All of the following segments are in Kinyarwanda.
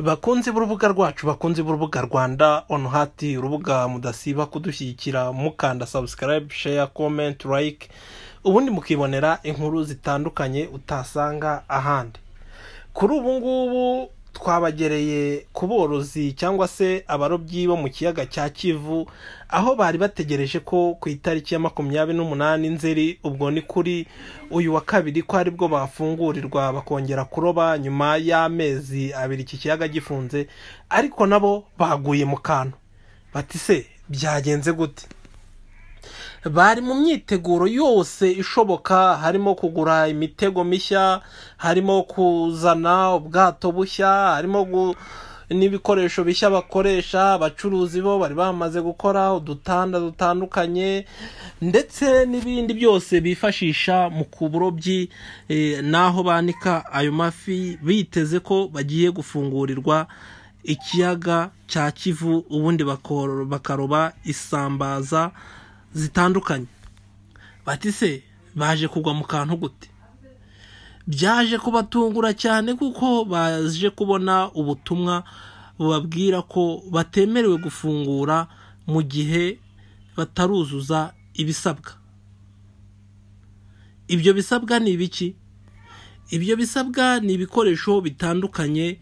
Bakunzi b'urubuga rwacu, bakunzi b'urubuga Rwanda on hati, urubuga mudasiba kudushyigikira mukanda subscribe, share, comment, like, ubundi mukibonera inkuru zitandukanye utasanga ahandi. Kuri ubu ngubu twabagereye ku borozi cyangwa se abarobyi bo mu kiyaga cya Kivu, aho bari bategereje ko ku itariki ya 28 Nzeri, ubwo ni kuri uyu wa kabiri, ko ari bwo bafungurirwa bakongera kuroba nyuma y'amezi abiri iki kiyaga gifunze, ariko nabo baguye mu kantu. Bati se byagenze gute? Bari mu myiteguro yose ishoboka, harimo kugura imitego mishya, harimo kuzana ubwato bushya, harimo n'ibikoresho bishya bakoresha. Abacuruzi bo bari bamaze gukora udutanda dutandukanye ndetse n'ibindi byose bifashisha mu kuburobyi, naho banika ayo mafi, biteze ko bagiye gufungurirwa ikiyaga cya Kivu, ubundi bakaroba isambaza zitandukanye. Bati se baje kugwa mu kantu gute? Byaje kubatungura cyane, kuko baje kubona ubutumwa bubabwira ko batemerewe gufungura mu gihe bataruzuza ibisabwa. Ibyo bisabwa ni ibiki? Ibyo bisabwa ni ibikoresho bitandukanye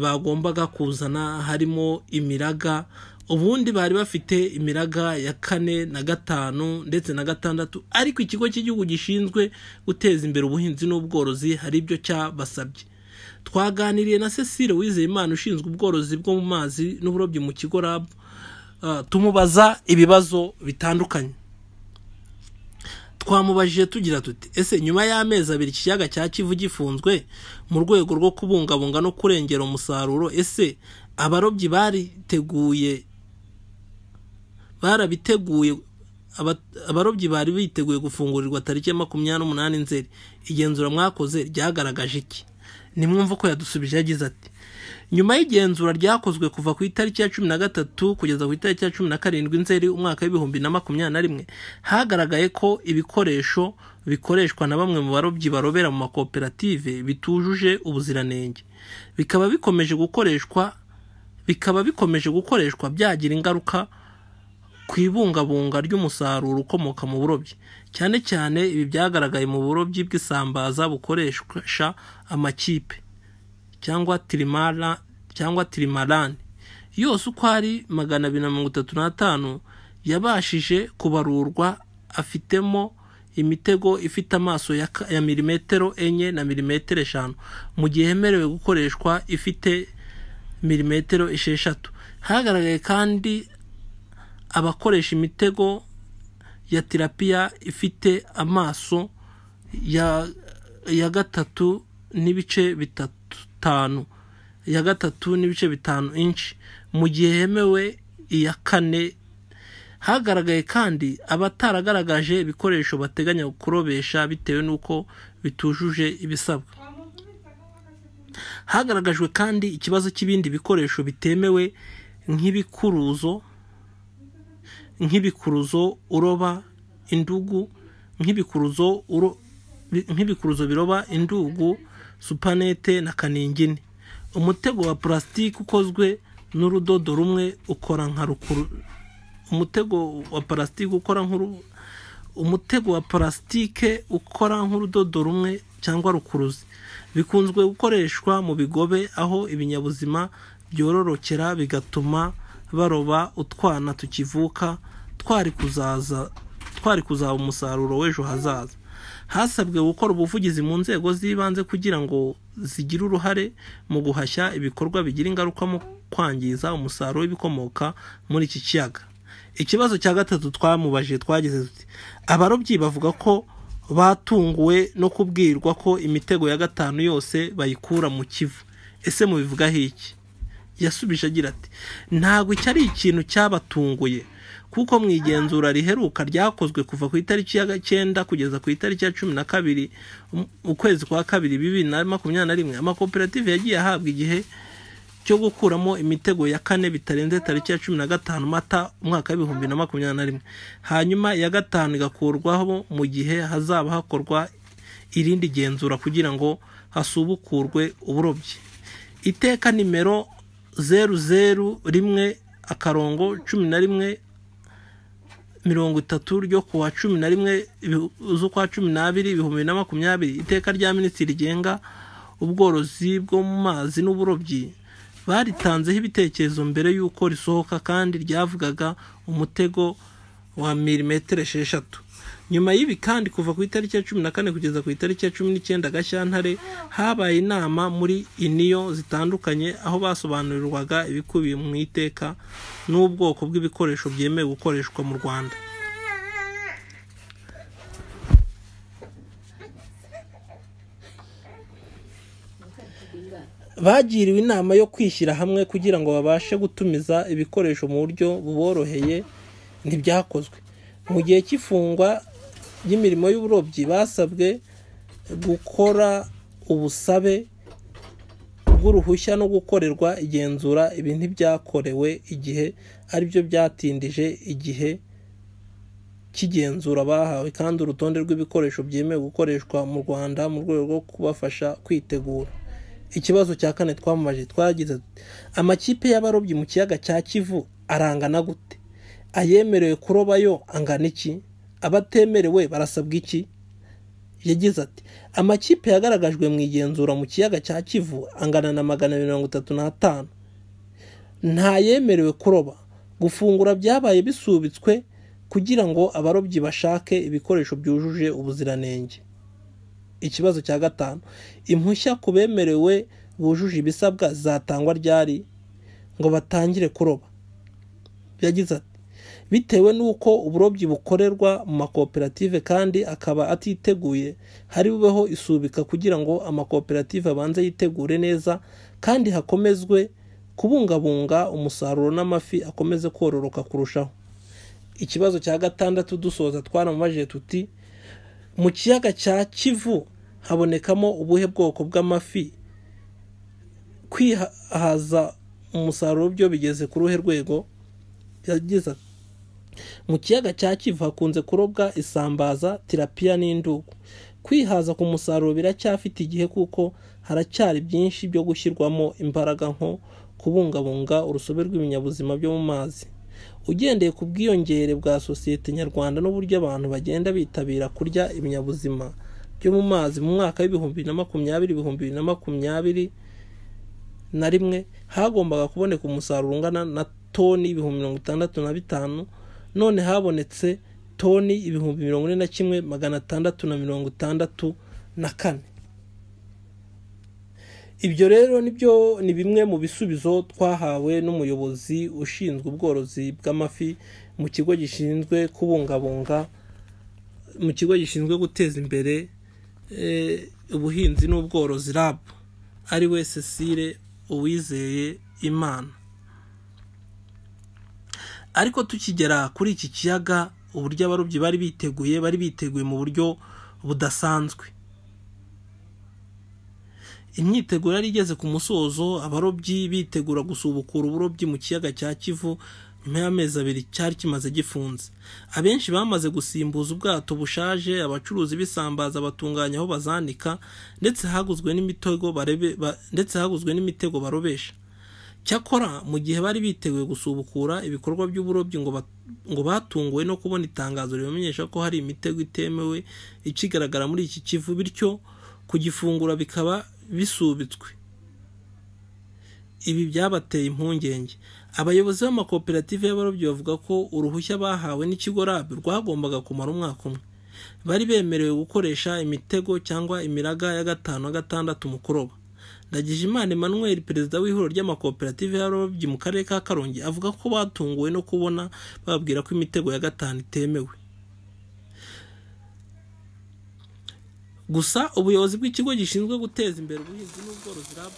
bagombaga kuzana, harimo imiraga. Ubundi bari bafite imiraga ya 4 na 5 ndetse na 6, ariko ikigo cy'igihugu gishinzwe guteza imbere ubuhinzi n'ubworozi hari ibyo cyabasabye. Twaganiriye na Cecile Wizeyimana ushinzwe ubworozi bwo mu mazi n'uburobyi mu kigo RAB, tumubaza ibibazo bitandukanye. Twamubajije tugira tuti, ese nyuma y'amezi abiri ikiyaga cya Kivu gifunzwe mu rwego rwo kubungabunga no kurengera umusaruro, ese abarobyi abarobyi bari biteguye gufungurirwa tariki ya 28 Nzeri, igenzura mwakoze ryagaragaje iki? Nimwumva ko yadusubije, yagize ati, nyuma y'igenzura ryakozwe kuva ku itariki ya 13 kugeza ku itariki ya 17 Nzeri umwaka w'2021, hagaragaye ko ibikoresho bikoreshwa na bamwe mu barobyi barobera mu makoperative bitujuje ubuziranenge, bikaba bikomeje gukoreshwa byagira ingaruka ku ibungabunga ry'umusaruro ukomoka mu burobyi. Cyane cyane ibi byagaragaye mu burobyi bw'isambaza bukoresha amakipe cyangwa tirimarani yose uko ari 235 yabashije kubarurwa, afitemo imitego ifite amaso ya 4 mm na 5 mm, mu gihe hemerewe gukoreshwa ifite 6 mm. Hagaragaye kandi abakoresha imitego ya tirapiya ifite amaso ya 3 n'ibice 5 inch, mu gihe hemewe iya 4. Hagaragaye kandi abataragaragaje ibikoresho bateganya kurobesha bitewe n'uko bitujuje ibisabwa. Hagaragajwe kandi ikibazo cy'ibindi bikoresho bitemewe nk'ibikuruzo uroba indugu, nk'ibikuruzo biroba indugu, supanete na kaningini. Umutego wa plastique ukozwe n'urudodo rumwe ukora nka rukuru. Umutego wa plastique ukora nk'urudodo rumwe cyangwa rukuruzi, bikunzwe gukoreshwa mu bigobe aho ibinyabuzima byororokera, bigatuma baroba utwana tukivuka twari kuzaba umusaruro w'ejo hazaza. Hasabwe gukora ubuvugizi mu nzego z'ibanze kugira ngo zigire uruhare mu guhashya ibikorwa bigira ingaruka mu kwangiza umusaruro w'ibikomoka muri iki kiyaga. Ikibazo cya gatatu twamubajije, twagize tuti, abarobyi bavuga ko batunguwe no kubwirwa ko imitego ya 5 yose bayikura mu Kivu. Ese mubivugaho iki? Yasubije agira ati, ntago cyari ikintu cyabatunguye, kuko mu igenzura riheruka ryakozwe kuva ku itariki ya 9 kugeza ku itariki ya 12 ukwezi kwa 2 2021, amakoperative yagiye ahabwa igihe cyo gukuramo imitego ya 4 bitarenze tariki ya 15 Mata umwaka w'2021, hanyuma ya 5 igakurwaho mu gihe hazaba hakorwa irindi genzura kugira ngo hasubukurwe uburobyi. iteka nimero 001/11 30 ryo kuwa 11 z'ukwa 12 2020, iteka rya minisitiri rigenga ubworozi bwo mu mazi n'uburobyi baritanzeho ibitekerezo mbere y'uko risohoka, kandi ryavugaga umutego wa 6 mm. Nyuma y'ibi kandi kuva ku itariki ya 14 kugeza ku itariki ya 19 Gashyantare habaye inama muri iniyo zitandukanye aho basobanurirwaga ibikubiye mu iteka n'ubwoko bw'ibikoresho byemewe gukoreshwa mu Rwanda. Bagiriwe inama yo kwishyira hamwe kugira ngo babashe gutumiza ibikoresho mu buryo buboroheye. Ntibyakozwe. Mu gihe cy'ifungwa ry'imirimo y'uburobyi basabwe gukora ubusabe bw'uruhushya no gukorerwa igenzura. Ibi ntibyakorewe igihe aribyo byatindije igihe cy'igenzura bahawe, kandi urutonde rw'ibikoresho byemewe gukoreshwa mu Rwanda mu rwego rwo kubafasha kwitegura. Ikibazo cya kane twamaje twagize amakipe y'abarobyi mu kiyaga cya Kivu arangana gute? Ayemerewe kuroba yo angana iki? Abatemerewe barasabwa iki? Yagize ati amakipe yagaragajwe mu igenzura mu kiyaga cya Kivu angana na 235. Nta yemerewe kuroba. Gufungura byabaye bisubitswe kugira ngo abarobyi bashake ibikoresho byujuje ubuziranenge. Ikibazo cya gatanu impushya ku bemerewe bujuje ibisabwa zatangwa ryari ngo batangire kuroba? Yagize ati bitewe n'uko uburobyi bukorerwa mu makoperative kandi akaba atiteguye, hari bubeho isubika kugira ngo amakoperative abanze yitegure neza kandi hakomezwe kubungabunga umusaruro n'amafi akomeze kororoka kurushaho. Ikibazo cya gatandatu dusoza twaramubajije tuti mu kiyaga cya Kivu habonekamo ubuhe bwoko bw'amafi? Kwihaza umusaruro byo bigeze ku ruhe rwego? Yagize ati mu kiyaga cya Kivu hakunze kurobwa isambaza, tilapia n'indugu. Kwihaza ku musaruro biracyafite igihe kuko haracyari byinshi byo gushyirwamo imbaraga nko kubungabunga urusobe rw'ibinyabuzima byo mu mazi. Ugendeye ku bwiyongere bwa sosiyete nyarwanda n'uburyo abantu bagenda bitabira kurya ibinyabuzima byo mu mazi, mu mwaka w'ibihumbi 2020-2021 hagombaga kuboneka umusaruro ungana na toni 65,000, none habonetse toni 41,664. Ibyo rero nibyo ni bimwe mu bisubizo twahawe n'umuyobozi ushinzwe ubworozi bw'amafi mu kigo gishinzwe kubungabunga, mu kigo gishinzwe guteza imbere ubuhinzi n'ubworozi RAB, ari we Cecile Uwizeye Imana. Ariko tukigera kuri iki kiyaga, uburyo abarobyi bari biteguye mu buryo budasanzwe. Imyiteguro yari igeze ku musozo, abarobyi bitegura gusubukura uburobyi mu kiyaga cya Kivu nyuma y'amezi 2 cyari kimaze gifunze. Abenshi bamaze gusimbuza ubwato bushaje, abacuruzi bisambaza batunganya aho bazanika, ndetse haguzwe n'imitego barobesha. Cyakora mu gihe bari biteguye gusubukura ibikorwa by'uburobyi ngo batunguwe no kubona itangazo ribamenyesha ko hari imitego itemewe ikigaragara muri iki Kivu, bityo kugifungura bikaba bisubitswe. Ibi byabateye impungenge. Abayobozi b'amakoperative y'abarobyi bavuga ko uruhushya bahawe n'ikigo RAB rwagombaga kumara umwaka umwe. Bari bemerewe gukoresha imitego cyangwa imiraga ya 5 na 6 mu kuroba. Ndagijimana Emmanuel, perezida w'ihuriro ry'amakoperative y'abarobyi mu karere ka Karongi, avuga ko batunguwe no kubona bababwira ko imitego ya 5 itemewe. Gusa ubuyobozi bw'ikigo gishinzwe guteza imbere ubuhinzi n'ubworozi RAB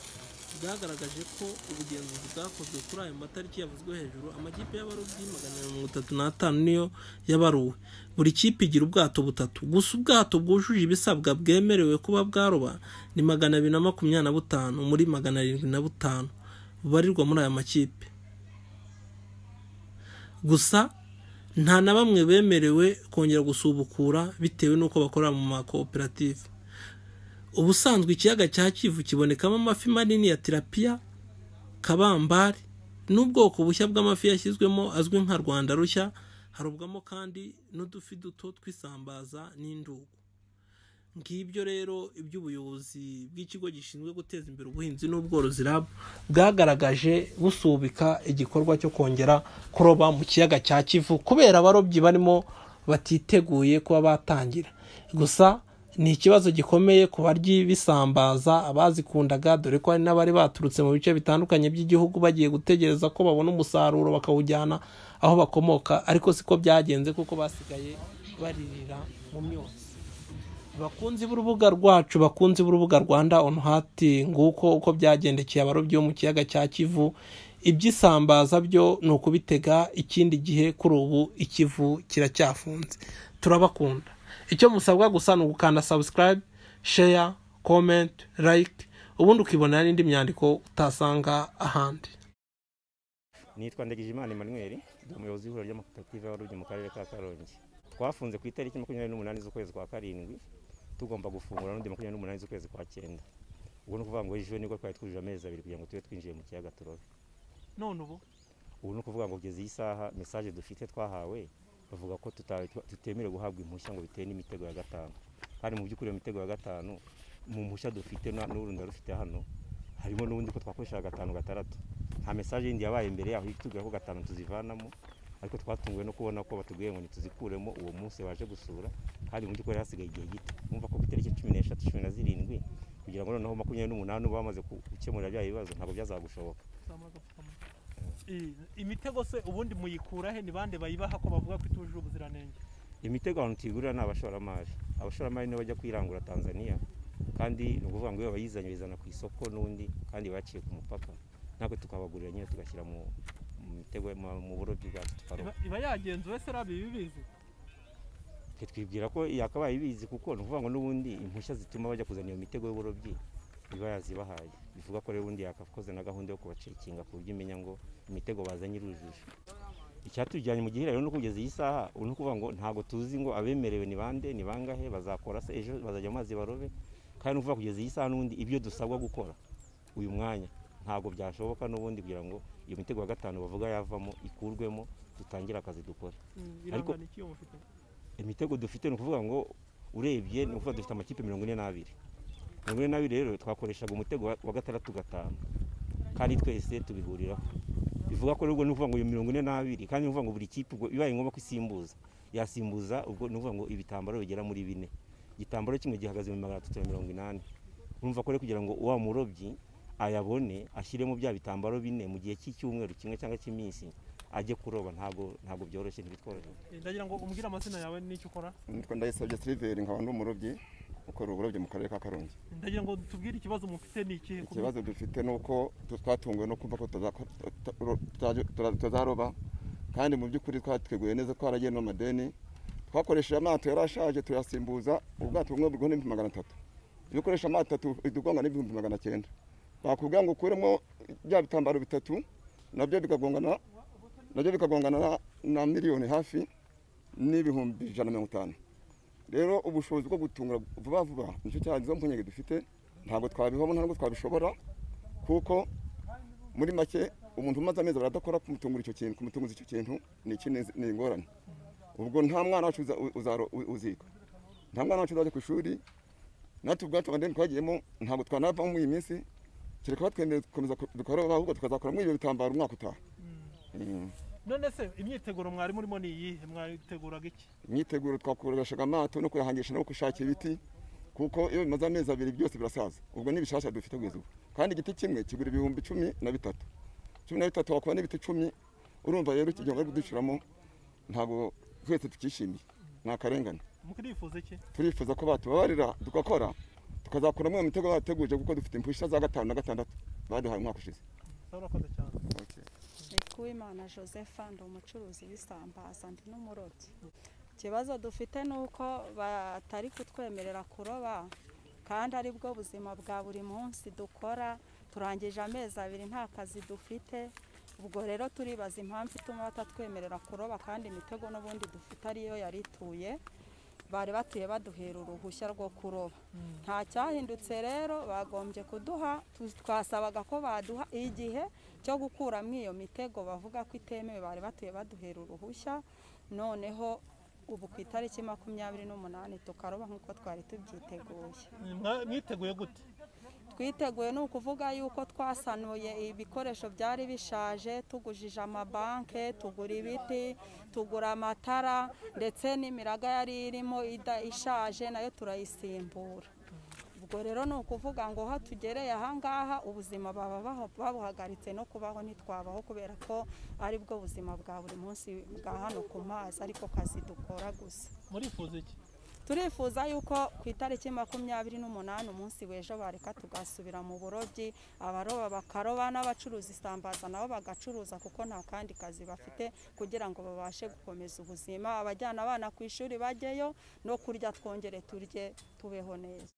bwagaragaje ko ubugenzuzi bwakozwe kuri ayo matariki yavuzwe hejuru. Amakipe y'abarobyi 135 niyo yabaruwe. Buri kipe igira ubwato 3. Gusa ubwato bwujuje ibisabwa bwemerewe kuba bwaroba ni 225 muri 705 bubarirwa muri aya makipe. Gusa nta na bamwe bemerewe kongera gusubukura bitewe n'uko bakorera mu makoperative. ubusanzwe ikiyaga cya Kivu kibonekamo amafi manini ya tilapia, kabambari n'ubwoko bushya bw'amafi yashyizwemo azwi nka Rwanda rushya, harubwamo kandi n'udufi duto twisambaza n'indugu. Ngibyo rero iby'ubuyobozi bw'ikigo gishinzwe guteza imbere ubuhinzi n'ubworozi RAB bwagaragaje busubika igikorwa cyo kongera kuroba mu kiyaga cya Kivu kubera abarobyi barimo batiteguye kuba batangira. Gusa ni ikibazo gikomeye ku baryi bisambaza abazikundaga, dore ko hari n'abari baturutse mu bice bitandukanye by'igihugu bagiye gutegereza ko babona umusaruro bakawujyana aho bakomoka, ariko siko byagenze kuko basigaye baririra mu myotsi. Bakunzi b'urubuga rwacu, bakunzi b'urubuga Rwanda on hati, nguko uko byagendekeye abarobyi bo mu kiyaga cya Kivu. Iby'isambaza byo ni ukubitega ikindi gihe, kuri ubu ikivu kiracyafunze. Turabakunda. Icyo musabwa gusa ni ugukanda subscribe, share, comment, like, ubundi ukibonera n'indi myandiko utasanga ahandi. Nitwa Ndagijimana Emmanuel, umuyobozi w'ihuriro ry'amakoperative y'abarobyi mu karere ka Karongi. Twafunze ku itariki 28 z'ukwezi kwa karindwi, tugomba gufungura n'undi 28 z'ukwezi kwa 9. Ubwo no kuvuga ngo ejo nibwo twari twujuje amezi 2 kugira ngo tube twinjiye mu kiyaga turobe. None ubu no kuvuga ngo kugeza iyi saha message dufite twahawe bavuga ko tutemerewe guhabwa impushya ngo biteye n'imitego ya gatanu. Kandi mu by'ukuri imitego ya gatanu mu mpushya dufite n'urunda rufite hano harimo n'ubundi ko twakoresha gatanu gatandatu. Nta message yindi yabaye imbere yaho itubwira ko gatanu tuzivanamo, ariko twatunguwe no kubona ko batubwiye ngo nituzikuremo uwo munsi baje gusura, kandi mu by'ukuri hasigaye igihe gito. Umva ko ku itariki 16 17 kugira ngo noneho 28 bamaze gukemura bya bibazo ntabwo byazagushoboka. Imitego se ubundi muyikura he? Ni bande bayibaha ko bavuga ko itujuje ubuziranenge? Imitego abantu tuyigurira n'abashoramari. Abashoramari nibo bajya kwirangura Tanzania, kandi no kuvuga ngo iyo bayizanye bizana ku isoko n'undi kandi baciye ku mupaka, ntabwo tukabagurira nyine tugashyira mu mitego mu burobyi bwacu tukaroba. Iba yagenzuwe se RAB ibibizi? Twibwira ko yakabaye ibizi, kuko no kuvuga ngo n'ubundi impushya zituma bajya kuzana iyo mitego y'uburobyi iba yazibahaye. Bivuga ko rero ubundi yakakoze na gahunda yo kubacekinga ku buryo imenya ngo imitego bazanye irujuje. Icyatujyanye mu gihe rero no kugeza iyi saha no kuvuga ngo ntago tuzi ngo abemerewe ni bande, ni bangahe, bazakora se ejo bazajya amazi barobe. Kandi no kuvuga kugeza iyi saha n'ubundi ibyo dusabwa gukora uyu mwanya ntago byashoboka n'ubundi kugira ngo iyo mitego ya gatanu bavuga yavamo ikurwemo dutangira akazi dukora. Ariko imitego dufite no kuvuga ngo urebye no kuvuga dufite amakipe 42. 42 rero twakoreshaga umutego wa gatandatu gatanu, kandi twese tubihuriraho. Bivuga ko rero no kuvuga ngo iyo 42, kandi no kuvuga ngo buri kipe ubwo ibaye ngombwa kwisimbuza yasimbuza, ubwo no kuvuga ngo ibitambaro bigera muri 4. Igitambaro kimwe gihagaze mu 380. Urumva ko rero kugira ngo wa murobyi ayabone ashyiremo bya bitambaro 4 mu gihe cy'icyumweru kimwe cyangwa cy'iminsi ajye kuroba ntago byoroshye ntibitworoshye. Ndagira ngo umbwire amazina yawe n'icyo ukora. Nitwa Ndayisabye Silver, nkaba ndi umurobyi ukora uburobyi mu karere ka Karongi. Ndagira ngo tubwire ikibazo mufite ni ikihe? Ikibazo dufite nuko twatunguwe no kumva ko tuzaroba, kandi mu by'ukuri twatweguye neza ko haragiye no madeni. Twakoresheje amato yarashaje tuyasimbuza, ubwato bumwe bugona 300. Iyo ukoresha amato 3 dugonga n'ibihumbi 900. Bakubwira ngo ukuremo bya bitambaro bitatu, nabyo bikagongana na miliyoni hafi n'ibihumbi 150. Rero ubushobozi bwo gutungura vuba nicyo cyagize mpunyege dufite, ntabwo twabihoma ntabwo twabishobora, kuko muri make umuntu umaze amezi baradakora kumutungura icyo kintu, kumutunguza icyo kintu ni ingorane. Ubwo nta mwana wacu uziga, nta mwana wacu uzajya ku ishuri, natwe ubwacu ndende twagiyemo ntabwo twanava mu iyi minsi, kereka batwemeye gukomeza dukorera, ahubwo tukazakora muri ibyo bitambaro umwaka utaha. None se imyiteguro mwari murimo ni iyihe? Mwateguraga iki? Imyiteguro twakoreshaga amato no kuyahangisha no gushaka ibiti, kuko iyo bimaze amezi 2 byose birasaza. Ubwo n'ibishasha dufite kugeza ubu, kandi igiti kimwe kigura ibihumbi 13. 13 wakora n'ibiti 10. Urumva rero iki gihe bari kudushiramo ntago twese tukishimiye, nta karengane. Mukirifuza iki? Turifuza ko batubabarira dukakora tukazakuramo iyo mitego bateguje, kuko dufite impushya za 5 na 6 baduhaye umwaka ushize. Urakoze cyane. Kuwimana Joseph, ndi umucuruzi w'isambaza, ndi n'umurobyi. Ikibazo dufite nuko batari kutwemerera kuroba, kandi ari bwo buzima bwa buri munsi dukora. Turangije amezi 2 nta kazi dufite. Ubwo rero turibaza impamvu ituma batatwemerera kuroba, kandi imitego n'ubundi dufite ariyo yarituye. bari batuye baduhera uruhushya rwo kuroba nta cyahindutse rero bagombye kuduha twasabaga ko baduha igihe cyo gukuramo iyo mitego bavuga ko itemewe bari batuye baduhera uruhushya noneho ubu ku itariki 28 tukaroba nk'uko twari tubyiteguye. Mwiteguye gute? Twiteguye ni ukuvuga yuko twasanuye ibikoresho byari bishaje tugujije amabanke tugura ibiti tugura amatara ndetse n'imiraga yari irimo ishaje nayo turayisimbura. Ubwo rero ni ukuvuga ngo hatugereye ahangaha ubuzima babuhagaritse no kubaho ntitwabaho kubera ko ari bwo buzima bwa buri munsi bwa hano ku mazi ariko kazi dukora gusa. Murifuza iki? Turifuza yuko ku itariki 28 umunsi w'ejo bareka tugasubira mu burobyi abaroba bakaroba n'abacuruza isambaza nabo bagacuruza kuko nta kandi kazi bafite kugira ngo babashe gukomeza ubuzima abajyana abana ku ishuri bajyeyo no kurya twongere turye tubeho neza.